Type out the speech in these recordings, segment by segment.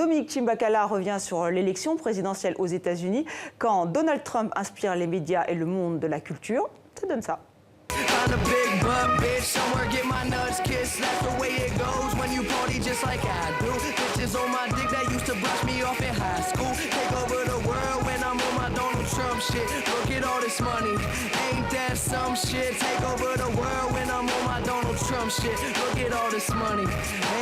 Dominique Chimbakala revient sur l'élection présidentielle aux États-Unis. Quand Donald Trump inspire les médias et le monde de la culture, ça donne ça. On a big butt, bitch, somewhere get my nuts kissed. That's the way it goes when you party just like I do. Bitches on my dick that used to brush me off in high school. Take over the world when I'm on my Donald Trump shit. Look at all this money, ain't that some shit? Take over the world when I'm on my Donald Trump shit. Look at all this money,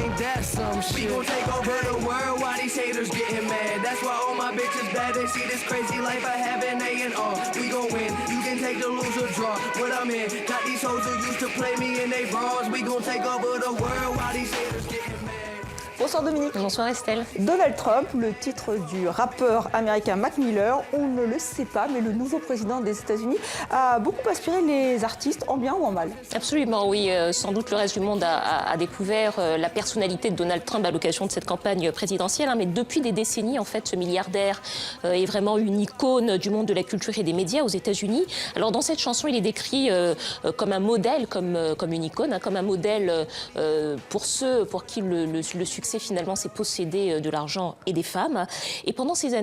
ain't that some shit? We gon' take over the world while these haters getting mad. That's why all my bitches bad, they see this crazy life I have and they in awe. We gon' win, you can take the lose or draw. What I'm in, got these hoes who used to play me in they bras. We gon' take over the world while these haters getting mad. Bonsoir Dominique. Bonsoir Estelle. Donald Trump, le titre du rappeur américain Mac Miller, on ne le sait pas, mais le nouveau président des États-Unis a beaucoup inspiré les artistes, en bien ou en mal. Absolument, oui. Sans doute le reste du monde a découvert la personnalité de Donald Trump à l'occasion de cette campagne présidentielle. Mais depuis des décennies, en fait, ce milliardaire est vraiment une icône du monde de la culture et des médias aux États-Unis. Alors dans cette chanson, il est décrit comme un modèle, comme une icône, comme un modèle pour ceux pour qui le succès finalement c'est posséder de l'argent et des femmes. Et pendant des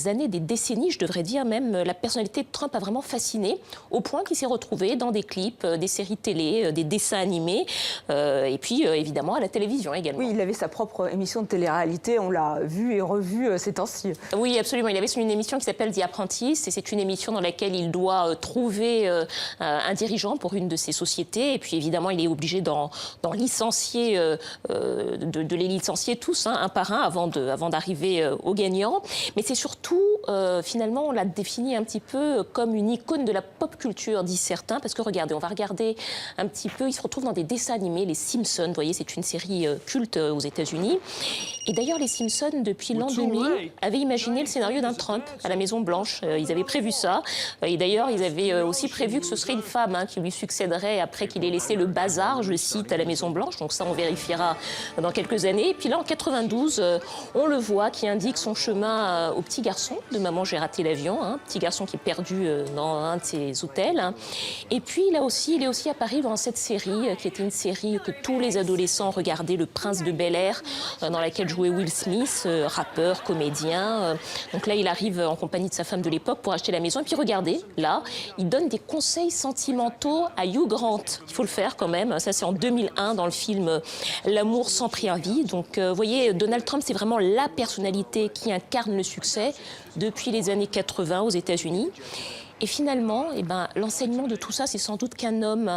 années, des décennies, je devrais dire même, la personnalité de Trump a vraiment fasciné, au point qu'il s'est retrouvé dans des clips, des séries télé, des dessins animés, et puis évidemment à la télévision également. Oui, il avait sa propre émission de télé-réalité, on l'a vu et revu ces temps-ci. Oui, absolument. Il avait une émission qui s'appelle The Apprentice, et c'est une émission dans laquelle il doit trouver un dirigeant pour une de ses sociétés, et puis évidemment il est obligé d'en licencier, de les licencier tous, un par un, avant d'arriver au gagnant. Mais c'est surtout, finalement, on l'a défini un petit peu comme une icône de la pop culture, disent certains, parce que regardez, on va regarder un petit peu, il se retrouve dans des dessins animés, les Simpsons, vous voyez, c'est une série culte aux États-Unis. Et d'ailleurs, les Simpsons, depuis l'an 2000, avaient imaginé le scénario d'un Trump à la Maison-Blanche. Ils avaient prévu ça. Et d'ailleurs, ils avaient aussi prévu que ce serait une femme qui lui succéderait après qu'il ait laissé le bazar, je cite, à la Maison-Blanche. Donc ça, on vérifiera dans quelques années. Et puis là, en 92, on le voit qui indique son chemin au petit garçon de Maman, j'ai raté l'avion, petit garçon qui est perdu dans un de ses hôtels. Et puis là aussi, il est aussi apparu dans cette série, qui était une série que tous les adolescents regardaient, Le Prince de Bel-Air, dans laquelle jouait Will Smith, rappeur, comédien. Donc là, il arrive en compagnie de sa femme de l'époque pour acheter la maison. Et puis regardez, là, il donne des conseils sentimentaux à Hugh Grant. Il faut le faire quand même. Ça, c'est en 2001 dans le film L'amour sans préavis. Donc, vous voyez, Donald Trump, c'est vraiment la personnalité qui incarne le succès depuis les années 80 aux États-Unis. Et finalement, l'enseignement de tout ça, c'est sans doute qu'un homme,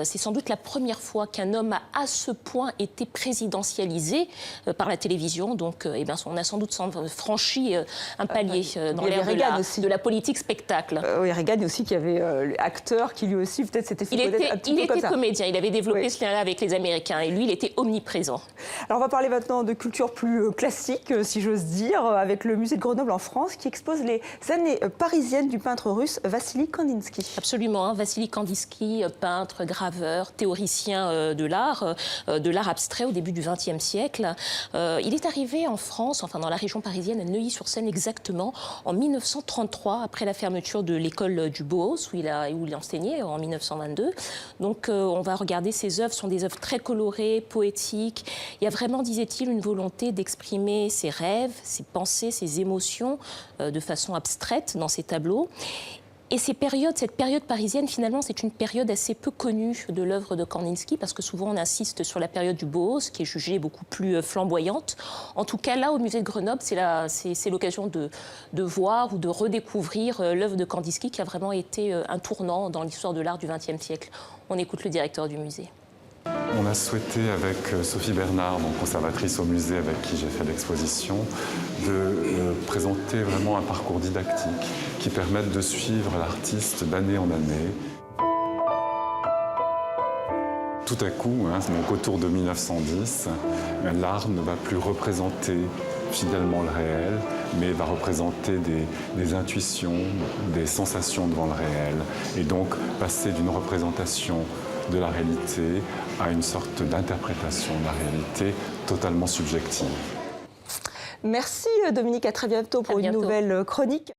c'est sans doute la première fois qu'un homme a à ce point été présidentialisé par la télévision. Donc, on a sans doute franchi un palier dans l'ère de la politique spectacle. Oui, Reagan aussi, qui avait acteur, qui lui aussi peut-être s'était fait connaître un petit peu comme ça. Il était comédien, il avait développé ce lien-là avec les Américains, et lui, il était omniprésent. Alors, on va parler maintenant de culture plus classique, si j'ose dire, avec le musée de Grenoble en France, qui expose les années parisiennes du peintre russe Vassili Kandinsky. Absolument, Vassili Kandinsky, peintre, graveur, théoricien de l'art abstrait au début du XXe siècle. Il est arrivé en France, enfin dans la région parisienne, à Neuilly-sur-Seine exactement, en 1933, après la fermeture de l'école du Bauhaus, où il enseignait en 1922. Donc on va regarder ses œuvres, ce sont des œuvres très colorées, poétiques. Il y a vraiment, disait-il, une volonté d'exprimer ses rêves, ses pensées, ses émotions de façon abstraite dans ses tableaux. Et cette période parisienne, finalement, c'est une période assez peu connue de l'œuvre de Kandinsky, parce que souvent on insiste sur la période du Bauhaus, qui est jugée beaucoup plus flamboyante. En tout cas, là, au musée de Grenoble, c'est l'occasion de voir ou de redécouvrir l'œuvre de Kandinsky, qui a vraiment été un tournant dans l'histoire de l'art du XXe siècle. On écoute le directeur du musée. On a souhaité, avec Sophie Bernard, donc conservatrice au musée avec qui j'ai fait l'exposition, de présenter vraiment un parcours didactique qui permette de suivre l'artiste d'année en année. Tout à coup, donc autour de 1910, l'art ne va plus représenter fidèlement le réel, mais va représenter des intuitions, des sensations devant le réel, et donc passer d'une représentation de la réalité à une sorte d'interprétation de la réalité totalement subjective. Merci Dominique, à très bientôt pour une nouvelle chronique.